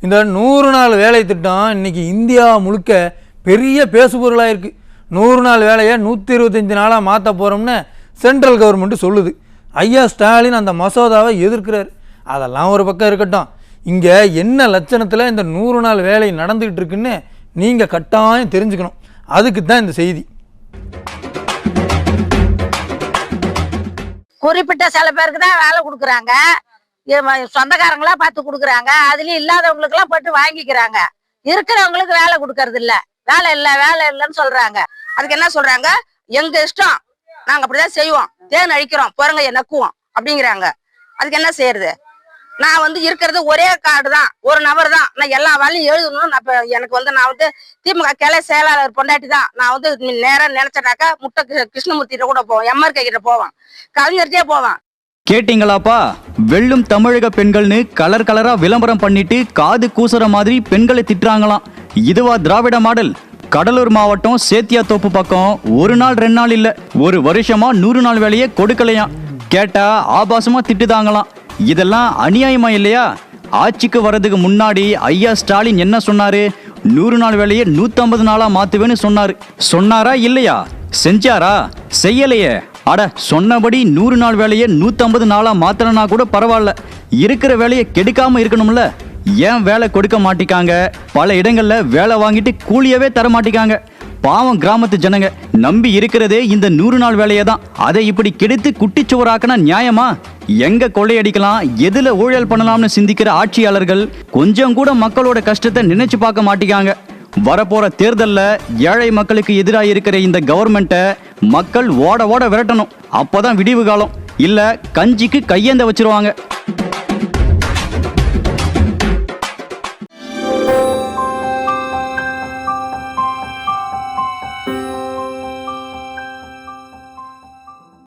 இந்த 100 நாள் வேலை திட்டம் இன்னைக்கு இந்தியா முழுக்க பெரிய பேசுபொருளாக இருக்குது. 100 நாள் வேலையை 125 நாளாக மாற்ற போகிறோம்னு சென்ட்ரல் கவர்மெண்ட்டு சொல்லுது. ஐயா ஸ்டாலின் அந்த மசோதாவை எதிர்க்கிறார். அதெல்லாம் ஒரு பக்கம் இருக்கட்டும், இங்கே என்ன லட்சணத்தில் இந்த 100 நாள் வேலை நடந்துக்கிட்டு இருக்குன்னு நீங்கள் கட்டாயம் தெரிஞ்சுக்கணும். அதுக்கு தான் இந்த செய்தி. குறிப்பிட்ட சில பேருக்கு தான் வேலை கொடுக்குறாங்க, சொந்தக்காரங்களா பார்த்து கொடுக்குறாங்க. அதுலயும் இல்லாதவங்களுக்கு எல்லாம் போட்டு வாங்கிக்கிறாங்க. இருக்கிறவங்களுக்கு வேலை கொடுக்கறது இல்ல. வேலை இல்லைன்னு சொல்றாங்க. அதுக்கு என்ன சொல்றாங்க, எங்க இஷ்டம், நாங்க அப்படிதான் செய்வோம், தேன் அழிக்கிறோம், பிறங்க நக்குவோம் அப்படிங்கிறாங்க. அதுக்கு என்ன செய்யறது? நான் இருக்கிறது ஒரே கார்டு தான், ஒரு நபர் தான். நான் எல்லா வேலையும் எழுதணும். எனக்கு நான் திமுக கிளை செயலாளர் பொண்டாட்டி தான். நான் நேரம் நினைச்சனாக்கா முட்டை கிருஷ்ணமூர்த்திட்ட கூட போவேன், எம்ஆர்கே கிட்ட போவேன், கவிஞர்கிட்டே போவேன். கேட்டீங்களாப்பா? வெள்ளும் தமிழக பெண்கள்னு கலர் கலரா விளம்பரம் பண்ணிட்டு காது கூசுற மாதிரி பெண்களை திட்டுறாங்களாம். இதுவா திராவிட மாடல்? கடலூர் மாவட்டம் சேத்தியாத்தோப்பு பக்கம் 1 நாள் 2 நாள் இல்ல, ஒரு வருஷமா 100 நாள் வேலையை கொடுக்கலையாம். கேட்டா ஆபாசமா திட்டுதாங்களாம். இதெல்லாம் அநியாயமா இல்லையா? ஆட்சிக்கு வர்றதுக்கு முன்னாடி ஐயா ஸ்டாலின் என்ன சொன்னாரு? 100 நாள் வேலையை 150 நாளா மாத்துவேன்னு சொன்னாரா இல்லையா? செஞ்சாரா? செய்யலையே. அட, சொன்னபடி 100 நாள் வேலையை 150 நாளா மாத்தலனா கூட பரவாயில்ல, இருக்கிற வேலையை கெடுக்காம இருக்கணும்ல. ஏன் வேலை கொடுக்க மாட்டிக்காங்க? பல இடங்கள்ல வேலை வாங்கிட்டு கூலியவே தர மாட்டிக்காங்க. பாவம் கிராமத்து ஜனங்க நம்பி இருக்கிறதே இந்த 100 நாள் வேலையை தான். அதை இப்படி கெடுத்து குட்டிச்சுவராக்கினா நியாயமா? எங்க கொள்ளையடிக்கலாம், எதுல ஊழல் பண்ணலாம்னு சிந்திக்கிற ஆட்சியாளர்கள் கொஞ்சம் கூட மக்களோட கஷ்டத்தை நினைச்சு பார்க்க மாட்டிக்காங்க. வரப்போற தேர்தல்ல ஏழை மக்களுக்கு எதிராக இருக்கிற இந்த கவர்மெண்ட்டை மக்கள் ஓட விரட்டணும். அப்போதான் விடிவு காலம். இல்ல கஞ்சிக்கு கையேந்த வச்சிருவாங்க.